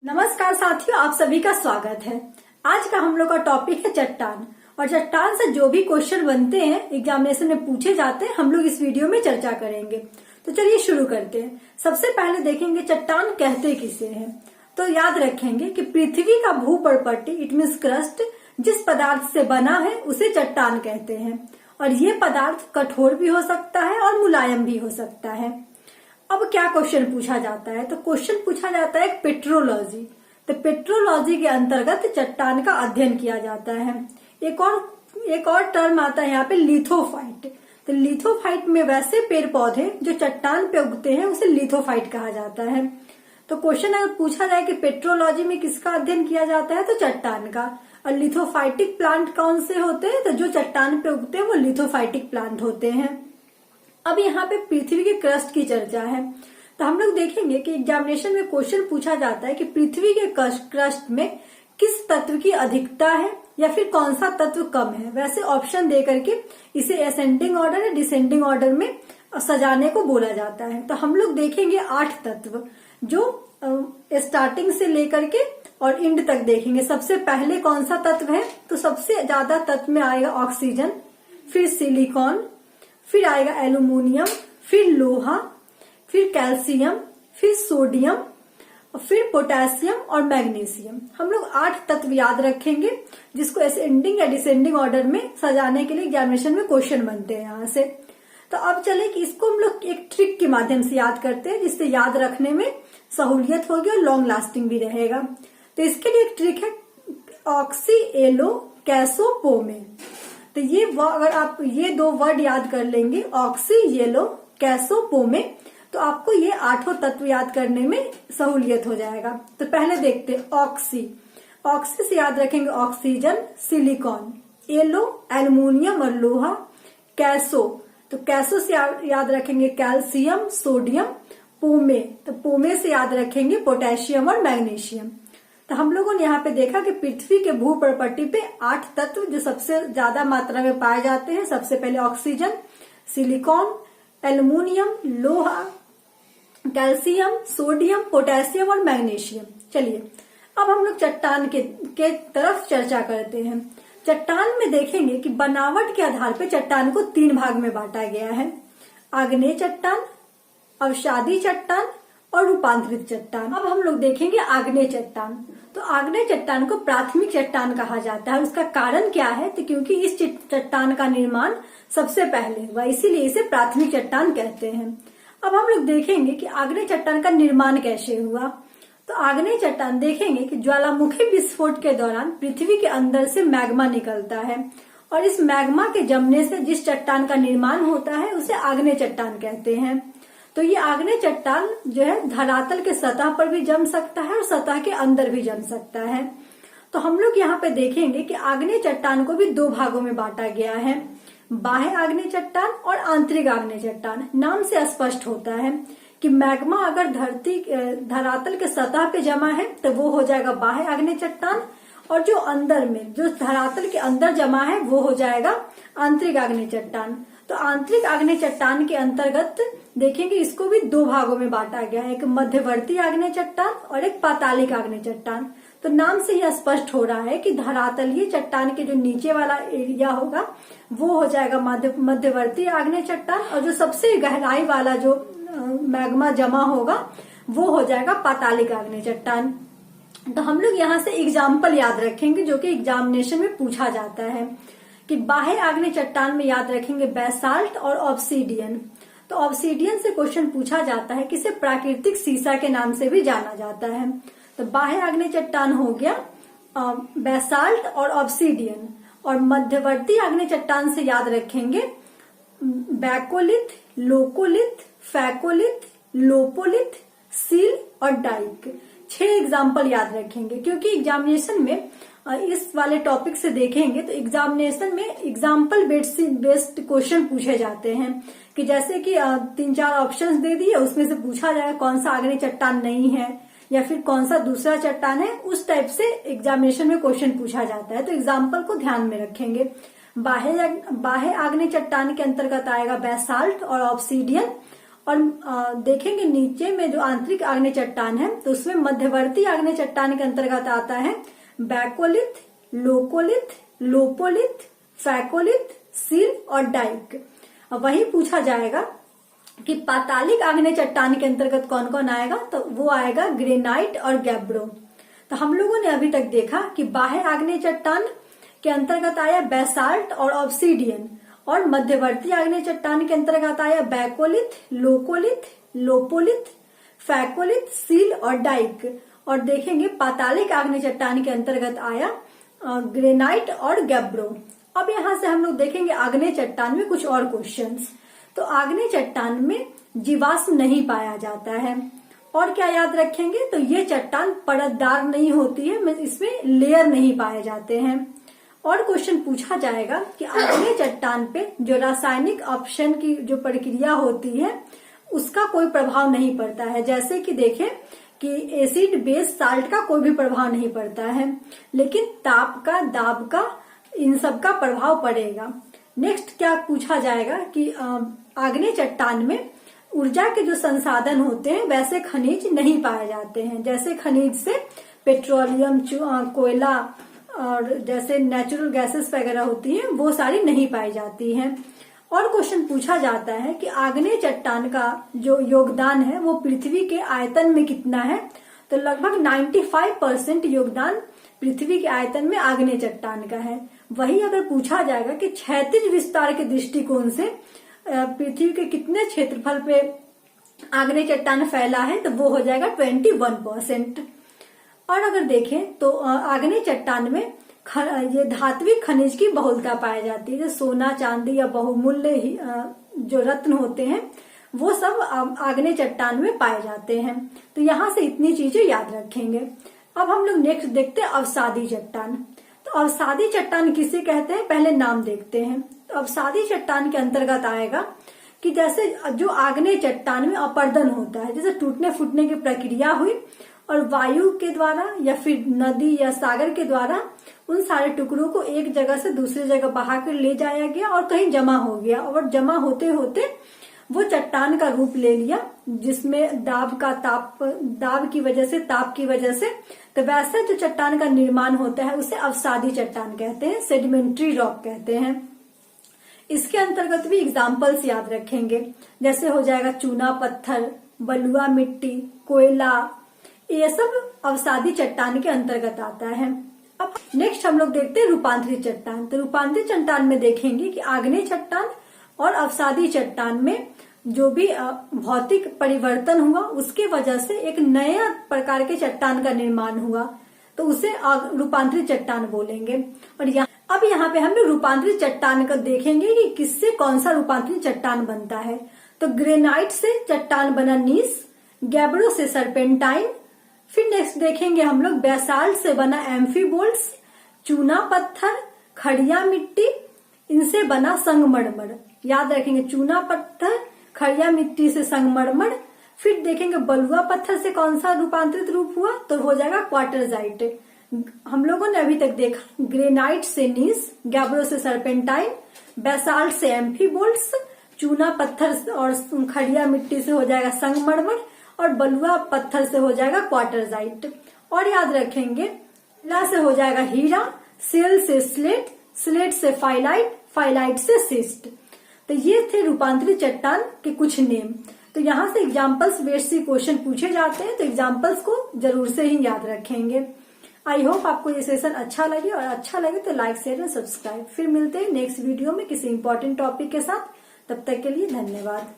नमस्कार साथियों, आप सभी का स्वागत है। आज का हम लोग का टॉपिक है चट्टान। और चट्टान से जो भी क्वेश्चन बनते हैं एग्जामिनेशन में पूछे जाते हैं, हम लोग इस वीडियो में चर्चा करेंगे। तो चलिए शुरू करते हैं। सबसे पहले देखेंगे चट्टान कहते किसे हैं। तो याद रखेंगे कि पृथ्वी का भूपर्पट्टी इट मीन्स क्रस्ट जिस पदार्थ से बना है उसे चट्टान कहते हैं। और ये पदार्थ कठोर भी हो सकता है और मुलायम भी हो सकता है। अब क्या क्वेश्चन पूछा जाता है, तो क्वेश्चन पूछा जाता है पेट्रोलॉजी। तो पेट्रोलॉजी के अंतर्गत चट्टान का अध्ययन किया जाता है। एक और टर्म आता है यहाँ पे लिथोफाइट। तो लिथोफाइट में वैसे पेड़ पौधे जो चट्टान पे उगते हैं उसे लिथोफाइट कहा जाता है। तो क्वेश्चन अगर पूछा जाए कि पेट्रोलॉजी में किसका अध्ययन किया जाता है, तो चट्टान का। और लिथोफाइटिक प्लांट कौन से होते हैं, तो जो चट्टान पे उगते हैं वो लिथोफाइटिक प्लांट होते हैं। अब यहाँ पे पृथ्वी के क्रस्ट की चर्चा है। तो हम लोग देखेंगे कि एग्जामिनेशन में क्वेश्चन पूछा जाता है कि पृथ्वी के क्रस्ट में किस तत्व की अधिकता है या फिर कौन सा तत्व कम है। वैसे ऑप्शन दे करके इसे असेंडिंग ऑर्डर या डिसेंडिंग ऑर्डर में सजाने को बोला जाता है। तो हम लोग देखेंगे 8 तत्व जो स्टार्टिंग से लेकर के और एंड तक देखेंगे। सबसे पहले कौन सा तत्व है, तो सबसे ज्यादा तत्व में आएगा ऑक्सीजन, फिर सिलिकॉन, फिर आएगा एल्यूमिनियम, फिर लोहा, फिर कैल्शियम, फिर सोडियम, फिर पोटेशियम और मैग्नीशियम। हम लोग 8 तत्व याद रखेंगे जिसको असेंडिंग या डिसेंडिंग ऑर्डर में सजाने के लिए एग्जामिनेशन में क्वेश्चन बनते हैं यहाँ से। तो अब चले कि इसको हम लोग एक ट्रिक के माध्यम से याद करते हैं जिससे याद रखने में सहूलियत होगी और लॉन्ग लास्टिंग भी रहेगा। तो इसके लिए एक ट्रिक है ऑक्सी एलो कैसो पोमे। तो ये अगर आप ये 2 वर्ड याद कर लेंगे ऑक्सी येलो कैसो पोमे, तो आपको ये 8 तत्व याद करने में सहूलियत हो जाएगा। तो पहले देखते हैं ऑक्सी से याद रखेंगे ऑक्सीजन, सिलिकॉन, येलो एल्यूमिनियम और लोहा, कैसो तो कैसो से याद रखेंगे कैल्शियम, सोडियम, पोमे तो पोमे से याद रखेंगे पोटेशियम और मैग्नीशियम। तो हम लोगों ने यहाँ पे देखा कि पृथ्वी के भूपर्पट्टी पे 8 तत्व जो सबसे ज्यादा मात्रा में पाए जाते हैं। सबसे पहले ऑक्सीजन, सिलिकॉन, एल्यूमिनियम, लोहा, कैल्शियम, सोडियम, पोटेशियम और मैग्नीशियम। चलिए अब हम लोग चट्टान के तरफ चर्चा करते हैं। चट्टान में देखेंगे कि बनावट के आधार पर चट्टान को 3 भाग में बांटा गया है। आग्नेय चट्टान, अवसादी चट्टान और रूपांतरित चट्टान। अब हम लोग देखेंगे आग्नेय चट्टान। तो आग्नेय चट्टान को प्राथमिक चट्टान कहा जाता है। उसका कारण क्या है, तो क्योंकि इस चट्टान का निर्माण सबसे पहले हुआ, इसीलिए इसे प्राथमिक चट्टान कहते हैं। अब हम लोग देखेंगे कि आग्नेय चट्टान का निर्माण कैसे हुआ। तो आग्नेय चट्टान देखेंगे कि ज्वालामुखी विस्फोट के दौरान पृथ्वी के अंदर से मैग्मा निकलता है और इस मैग्मा के जमने से जिस चट्टान का निर्माण होता है उसे आग्नेय चट्टान कहते हैं। तो ये आग्नेय चट्टान जो है धरातल के सतह पर भी जम सकता है और सतह के अंदर भी जम सकता है। तो हम लोग यहाँ पे देखेंगे कि आग्नेय चट्टान को भी 2 भागों में बांटा गया है, बाह्य आग्नेय चट्टान और आंतरिक आग्नेय चट्टान। नाम से स्पष्ट होता है कि मैग्मा अगर धरातल के सतह पे जमा है तो वो हो जाएगा बाह्य आग्नेय चट्टान, और जो अंदर में जो धरातल के अंदर जमा है वो हो जाएगा आंतरिक आग्नेय चट्टान। तो आंतरिक आग्नेय चट्टान के अंतर्गत देखेंगे इसको भी 2 भागों में बांटा गया है, एक मध्यवर्ती आग्नेय चट्टान और एक पातालिक आग्नेय चट्टान। तो नाम से ही स्पष्ट हो रहा है कि धरातलीय चट्टान के जो नीचे वाला एरिया होगा वो हो जाएगा मध्यवर्ती आग्नेय चट्टान, और जो सबसे गहराई वाला जो मैग्मा जमा होगा वो हो जाएगा पातालिक आग्नेय चट्टान। तो हम लोग यहाँ से एग्जाम्पल याद रखेंगे जो कि एग्जामिनेशन में पूछा जाता है कि बाह्य आग्नेय चट्टान में याद रखेंगे बेसाल्ट और ऑब्सीडियन। तो ऑब्सीडियन से क्वेश्चन पूछा जाता है, किसे प्राकृतिक सीसा के नाम से भी जाना जाता है। तो बाह्य आग्नेय चट्टान हो गया बेसाल्ट और ऑब्सीडियन, और मध्यवर्ती आग्नेय चट्टान से याद रखेंगे बैकोलिथ, लोकोलिथ, फैकोलिथ, लोपोलिथ, सील और डाइक। 6 एग्जाम्पल याद रखेंगे क्योंकि एग्जामिनेशन में इस वाले टॉपिक से देखेंगे तो एग्जामिनेशन में एग्जाम्पल बेस्ड क्वेश्चन पूछे जाते हैं कि जैसे कि 3-4 ऑप्शंस दे दिए, उसमें से पूछा जाए कौन सा आग्नेय चट्टान नहीं है या फिर कौन सा दूसरा चट्टान है। उस टाइप से एग्जामिनेशन में क्वेश्चन पूछा जाता है। तो एग्जाम्पल को ध्यान में रखेंगे। बाह्य आग्नेय चट्टान के अंतर्गत आएगा बेसाल्ट और ऑब्सीडियन, और देखेंगे नीचे में जो आंतरिक आग्नेय चट्टान है तो उसमें मध्यवर्ती आग्नेय चट्टान के अंतर्गत आता है बैकोलिथ, लोकोलिथ, लोपोलिथ, फैकोलिथ, सील और डाइक। वही पूछा जाएगा कि पातालिक आग्नेय चट्टान के अंतर्गत कौन कौन आएगा, तो वो आएगा ग्रेनाइट और गैब्रो। तो हम लोगों ने अभी तक देखा कि बाह्य आग्नेय चट्टान के अंतर्गत आया बेसाल्ट और ऑब्सीडियन, और मध्यवर्ती आग्नेय चट्टान के अंतर्गत आया बैकोलिथ, लोकोलिथ, लोपोलिथ, फैकोलिथ, सील और डाइक। और देखेंगे पातालिक आग्नेय चट्टान के अंतर्गत आया ग्रेनाइट और गैब्रो। अब यहाँ से हम लोग देखेंगे आग्नेय चट्टान में कुछ और क्वेश्चंस। तो आग्नेय चट्टान में जीवाश्म नहीं पाया जाता है। और क्या याद रखेंगे, तो ये चट्टान परतदार नहीं होती है, इसमें लेयर नहीं पाए जाते हैं। और क्वेश्चन पूछा जाएगा कि आग्नेय चट्टान पे जो रासायनिक अपक्षय की जो प्रक्रिया होती है उसका कोई प्रभाव नहीं पड़ता है। जैसे कि देखें कि एसिड बेस साल्ट का कोई भी प्रभाव नहीं पड़ता है, लेकिन ताप का, दाब का, इन सब का प्रभाव पड़ेगा। नेक्स्ट क्या पूछा जाएगा कि आग्नेय चट्टान में ऊर्जा के जो संसाधन होते हैं वैसे खनिज नहीं पाए जाते हैं। जैसे खनिज से पेट्रोलियम, कोयला और जैसे नेचुरल गैसेस वगैरह होती हैं वो सारी नहीं पाई जाती हैं। और क्वेश्चन पूछा जाता है कि आग्नेय चट्टान का जो योगदान है वो पृथ्वी के आयतन में कितना है, तो लगभग 95% योगदान पृथ्वी के आयतन में आग्नेय चट्टान का है। वही अगर पूछा जाएगा कि क्षैतिज विस्तार के दृष्टिकोण से पृथ्वी के कितने क्षेत्रफल पे आग्नेय चट्टान फैला है, तो वो हो जाएगा 21%। और अगर देखें तो आग्नेय चट्टान में ये धात्विक खनिज की बहुलता पाई जाती है। जैसे सोना, चांदी या बहुमूल्य जो रत्न होते हैं वो सब आग्नेय चट्टान में पाए जाते हैं। तो यहाँ से इतनी चीजें याद रखेंगे। अब हम लोग नेक्स्ट देखते हैं अवसादी चट्टान। तो अवसादी चट्टान किसे कहते हैं, पहले नाम देखते हैं। तो अवसादी चट्टान के अंतर्गत आएगा कि जैसे जो आग्नेय चट्टान में अपर्दन होता है, जैसे टूटने फूटने की प्रक्रिया हुई और वायु के द्वारा या फिर नदी या सागर के द्वारा उन सारे टुकड़ों को एक जगह से दूसरी जगह बहा कर ले जाया गया और कहीं जमा हो गया, और जमा होते होते वो चट्टान का रूप ले लिया, जिसमें दाब की वजह से, ताप की वजह से, तो वैसे जो चट्टान का निर्माण होता है उसे अवसादी चट्टान कहते हैं, सेडिमेंट्री रॉक कहते हैं। इसके अंतर्गत भी एग्जाम्पल्स याद रखेंगे, जैसे हो जाएगा चूना पत्थर, बलुआ मिट्टी, कोयला, ये सब अवसादी चट्टान के अंतर्गत आता है। अब नेक्स्ट हम लोग देखते हैं रूपांतरित चट्टान। तो रूपांतरित चट्टान में देखेंगे कि आग्नेय चट्टान और अवसादी चट्टान में जो भी भौतिक परिवर्तन हुआ उसके वजह से एक नया प्रकार के चट्टान का निर्माण हुआ, तो उसे रूपांतरित चट्टान बोलेंगे। और अब यहाँ पे हम लोग रूपांतरित चट्टान का देखेंगे कि किससे कौन सा रूपांतरित चट्टान बनता है। तो ग्रेनाइट से चट्टान बना नीस, गैब्रो से सर्पेंटाइन, फिर नेक्स्ट देखेंगे हम लोग बेसाल्ट से बना एम्फीबोल्ट्स, चूना पत्थर, खड़िया मिट्टी, इनसे बना संगमरमर। याद रखेंगे चूना पत्थर, खड़िया मिट्टी से संगमरमर। फिर देखेंगे बलुआ पत्थर से कौन सा रूपांतरित रूप हुआ, तो हो जाएगा क्वार्टरजाइट। हम लोगों ने अभी तक देखा ग्रेनाइट से नीस, गैब्रो से सर्पेंटाइन, बेसाल्ट से एम्फीबोल्ट्स, चूना पत्थर और खड़िया मिट्टी से हो जाएगा संगमरमर, और बलुआ पत्थर से हो जाएगा क्वार्टरजाइट। और याद रखेंगे ला से हो जाएगा हीरा, सेल से स्लेट, स्लेट से फाइलाइट, फाइलाइट से सिस्ट। तो ये थे रूपांतरित चट्टान के कुछ नेम। तो यहाँ से एग्जाम्पल्स बेस्ड से क्वेश्चन पूछे जाते हैं, तो एग्जाम्पल्स को जरूर से ही याद रखेंगे। आई होप आपको ये सेशन अच्छा लगे, और अच्छा लगे तो लाइक, शेयर और सब्सक्राइब। फिर मिलते हैं नेक्स्ट वीडियो में किसी इंपॉर्टेंट टॉपिक के साथ। तब तक के लिए धन्यवाद।